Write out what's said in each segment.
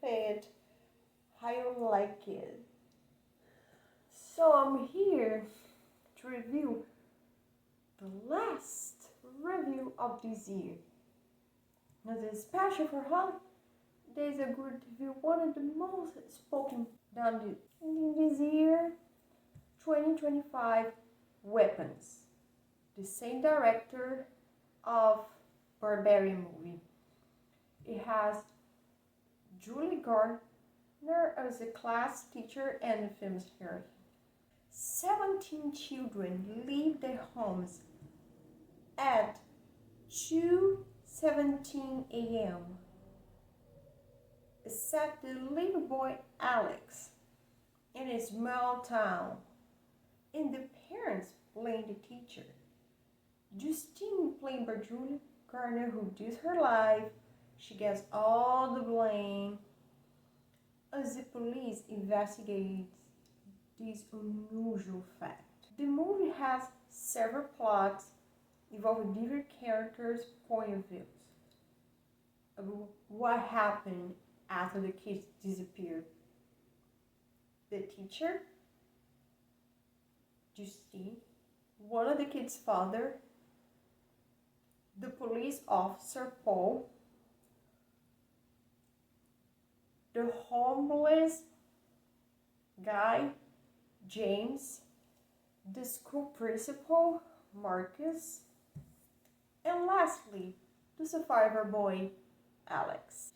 it, how you like it. So I'm here to review the last review of this year. Now this is special for holidays. I'm going to review one of the most spoken done in this year, 2025, Weapons. The same director of Barbarian movie. It has Julie Garner as a class teacher and a famous hero. 17 children leave their homes at 2:17 a.m. except the little boy Alex in a small town, and the parents blame the teacher. Justine, played by Julie Garner, who did her life, she gets all the blame as the police investigates this unusual fact. The movie has several plots involving different characters' point of views about what happened after the kids disappeared. The teacher, Justine, one of the kids' father, the police officer, Paul, the homeless guy, James, the school principal, Marcus, and lastly, the survivor boy, Alex.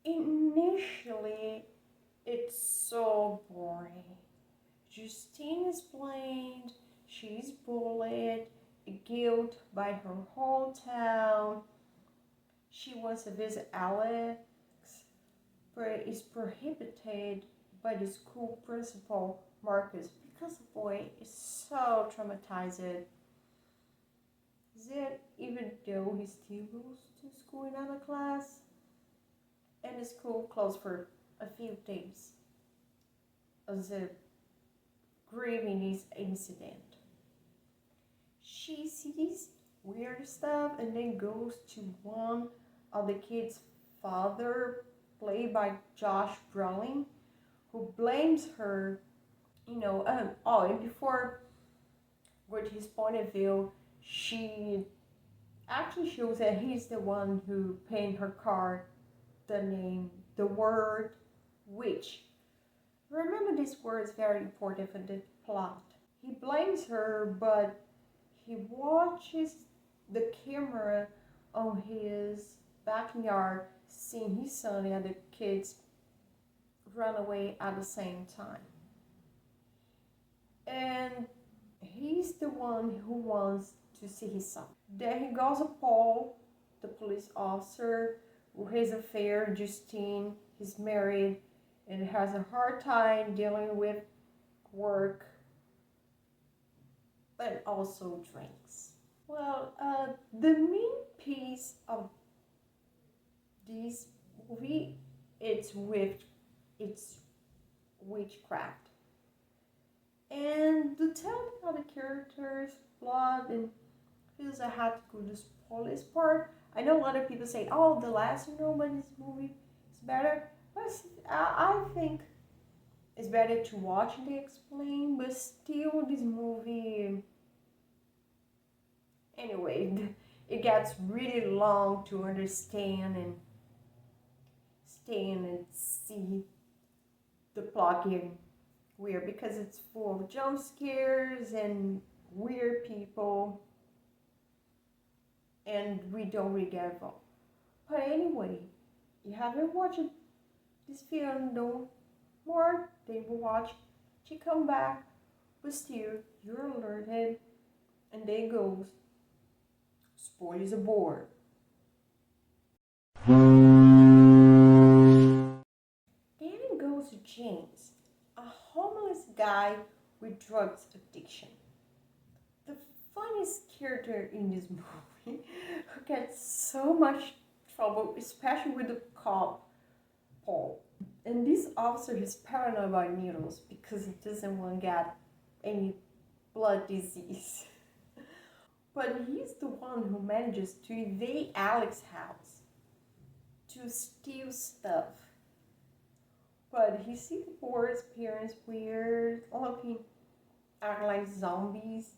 Initially, it's so boring. Justine is blamed, she's bullied, guilt by her whole town. She wants to visit Alex, but is prohibited by the school principal, Marcus, because the boy is so traumatized. That even though he still goes to school in another class, and the school closed for a few days as a grieving this incident. She sees weird stuff and then goes to one of the kids' father, played by Josh Brolin, who blames her, and before with his point of view, she actually shows that he's the one who painted her car the word witch. Remember, this word is very important for the plot. He blames her, but he watches the camera on his backyard, seeing his son and the kids run away at the same time. And he's the one who wants to see his son. Then he goes to Paul, the police officer, with his affair. Justine, he's married and has a hard time dealing with work, but also drinks. Well, the main piece of this movie, it's witchcraft. And to tell how the characters, plot, and feels I had to go to spoil this part. I know a lot of people say, oh, the last nobody's movie is better. But I think it's better to watch and they explain, but still this movie, anyway, it gets really long to understand and stand and see the plot getting weird because it's full of jump scares and weird people, and we don't really get involved. But anyway, you haven't watched this film no more, they will watch, she come back, but still you're alerted, and there goes spoilers aboard. Then it goes to James, a homeless guy with drugs addiction. The funniest character in this movie who gets so much trouble, especially with the cop, Paul. And this officer is paranoid about needles because he doesn't want to get any blood disease. But he's the one who manages to invade Alex's house to steal stuff. But he sees the board's parents weird, looking, act like zombies,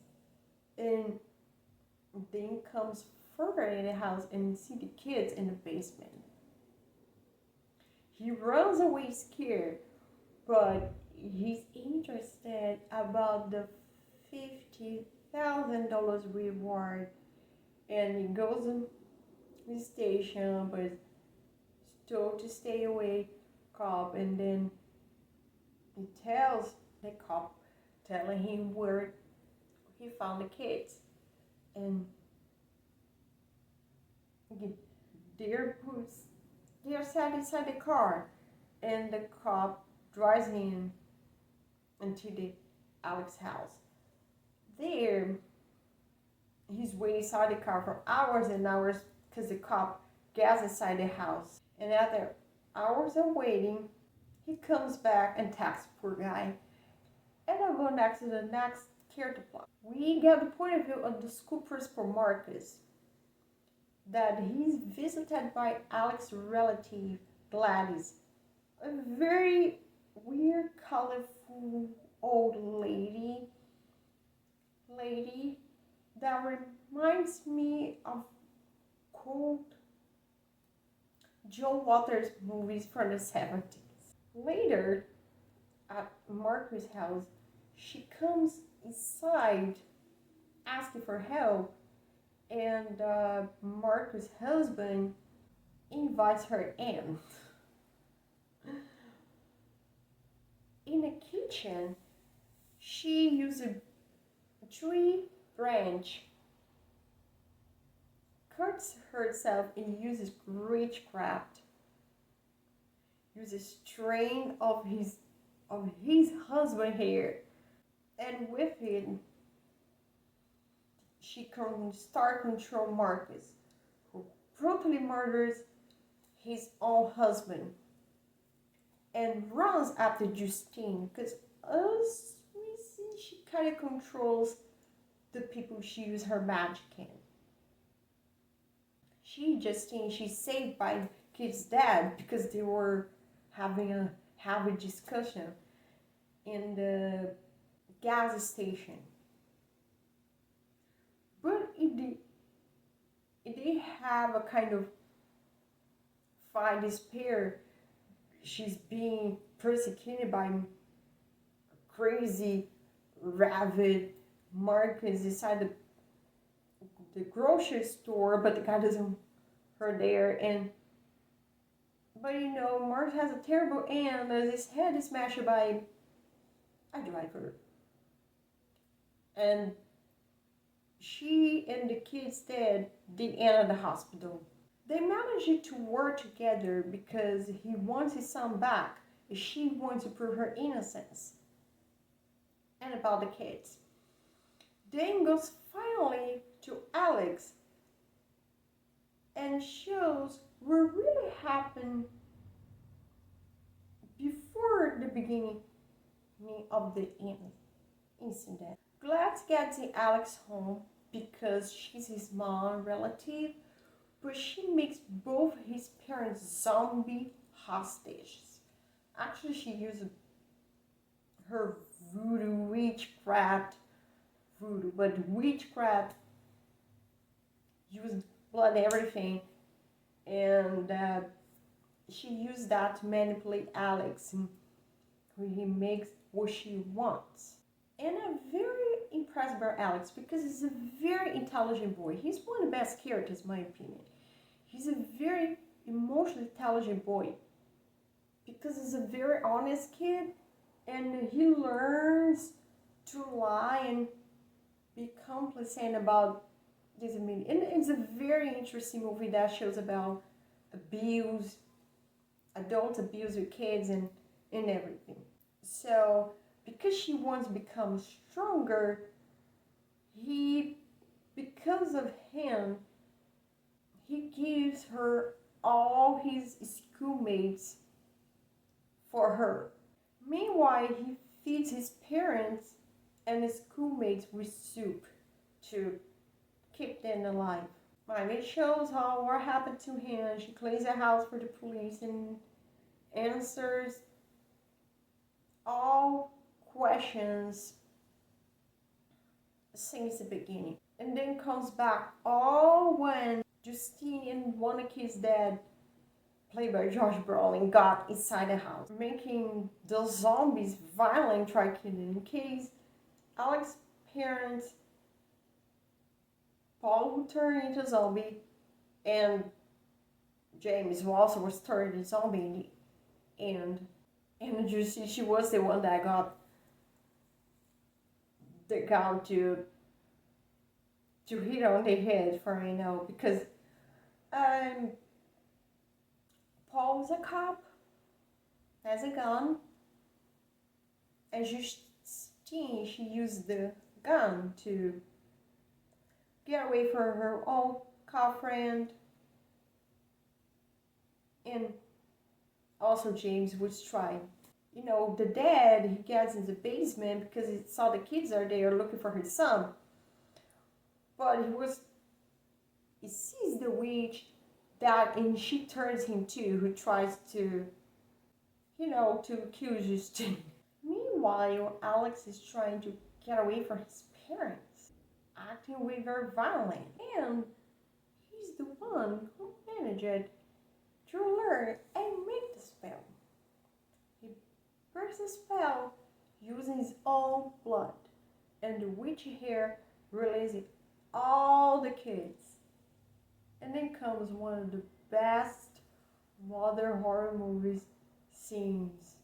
and then comes further in the house and see the kids in the basement. He runs away scared, but he's interested about the $50,000 reward, and he goes in the station, but is told to stay away, cop, and then he tells the cop, telling him where he found the kids, and they're they're sat inside the car, and the cop drives him into the Alex house. There, he's waiting inside the car for hours and hours because the cop gets inside the house. And after hours of waiting, he comes back and attacks the poor guy. And I'll go next to the next character plot. We get the point of view of the school principal Marcus, that he's visited by Alex's relative Gladys, a very weird, colorful old lady that reminds me of cold Joe Waters movies from the 70s. Later, at Marcus' house, she comes inside asking for help, and Marcus' husband invites her in. In the kitchen, she uses a tree branch, cuts herself, and uses witchcraft. Uses strain of his husband hair, and with it, she can start control Marcus, who brutally murders his own husband and runs after Justine, because as we see, she kind of controls the people she uses her magic in. Justine, she's saved by kid's dad because they were having a discussion in the gas station. But they have a kind of fight, despair. She's being persecuted by crazy, rabid Marcus inside the grocery store, but the guy doesn't her there, but Marcus has a terrible end as his head is smashed by a driver. And she and the kids dead, the end of the hospital. They managed to work together because he wants his son back and she wants to prove her innocence. And about the kids. Then goes finally to Alex and shows what really happened before the beginning of the incident. Gladys gets Alex home because she's his mom relative, but she makes both his parents zombie hostages. Actually, she uses her witchcraft, but witchcraft uses blood and everything, and she used that to manipulate Alex, and he makes what she wants. And I'm very impressed by Alex because he's a very intelligent boy. He's one of the best characters, in my opinion. He's a very emotionally intelligent boy because he's a very honest kid, and he learns to lie and be complacent about this. And it's a very interesting movie that shows about abuse, adults abuse their kids and everything. So because she wants to become stronger, because of him, he gives her all his schoolmates for her. Meanwhile, he feeds his parents and his schoolmates with soup to keep them alive. And it shows what happened to him. She cleans the house for the police and answers all questions since the beginning. And then comes back all when Justine and one of his dad, played by Josh Brolin, got inside the house, making the zombies violent, try killing in case Alex's parents, Paul, who turned into a zombie, and James, who also was turned into a zombie in the end. And Justine, she was the one that got the gun to hit on the head for because Paul's a cop, has a gun, and Justine, she used the gun to get away from her old cop friend, and also James was trying. The dad, he gets in the basement because he saw the kids are there looking for his son, but he sees the witch that, and she turns him too, who tries to kill Justine. Meanwhile, Alex is trying to get away from his parents, acting way very violent, and he's the one who managed to learn and make the spell. He breaks the spell using his own blood, and the witch hair releases all the kids. And then comes one of the best modern horror movies scenes.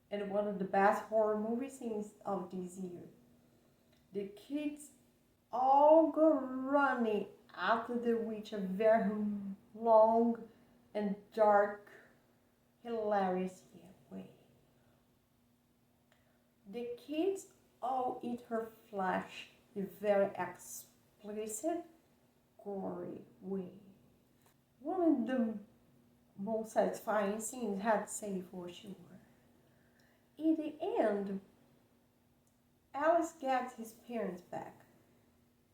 And one of the best horror movie scenes of this year. The kids all go running after the witch, a very long and dark, hilarious way. The kids all eat her flesh in very explicit, gory way. One of the most satisfying scenes, had to say for sure. In the end, Alice gets his parents back.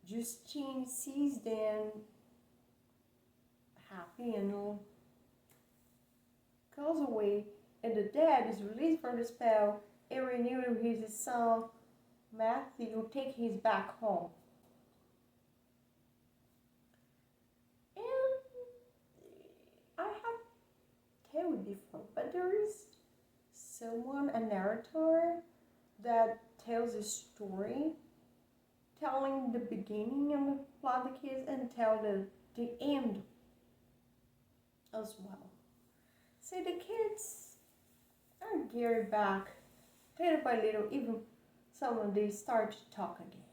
Justine sees them happy and goes away, and the dad is released from the spell and renewed his son Matthew, taking his back home. I have told before, but there is someone, a narrator, that tells a story, telling the beginning and the plot of the kids, and tell the end as well. So the kids are geared back little by little, even some of them start to talk again.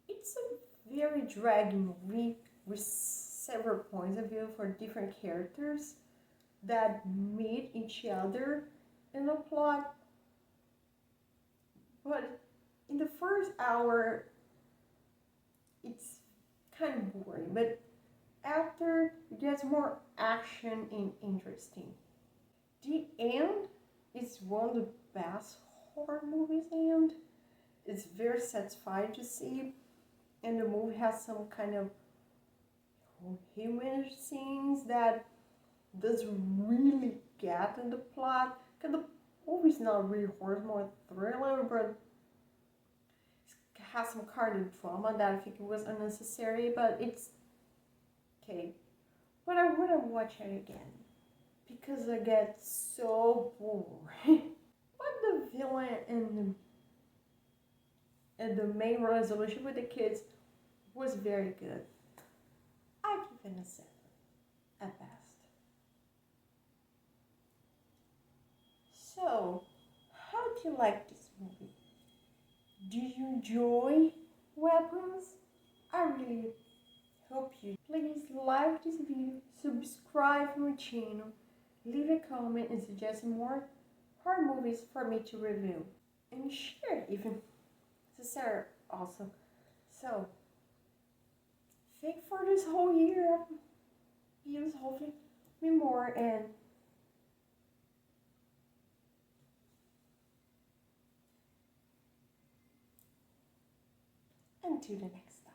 It's a very dragging movie with several points of view for different characters that meet each other in the plot. But in the first hour, it's kind of boring. But after, it gets more action and interesting. The end is one of the best horror movies, and it's very satisfying to see. And the movie has some kind of human scenes that doesn't really get in the plot. Because the movie's not really horror, it's more thriller, but it has some kind of drama that I think it was unnecessary, but it's okay. But I wouldn't watch it again because I get so bored. But the villain and the main resolution with the kids was very good. I give it a 7 at best. So, how do you like this movie? Do you enjoy weapons? I really hope you. Please like this video, subscribe to my channel, leave a comment and suggest more horror movies for me to review. And share even necessary also. So, thank for this whole year of views, hopefully me more, and until the next time.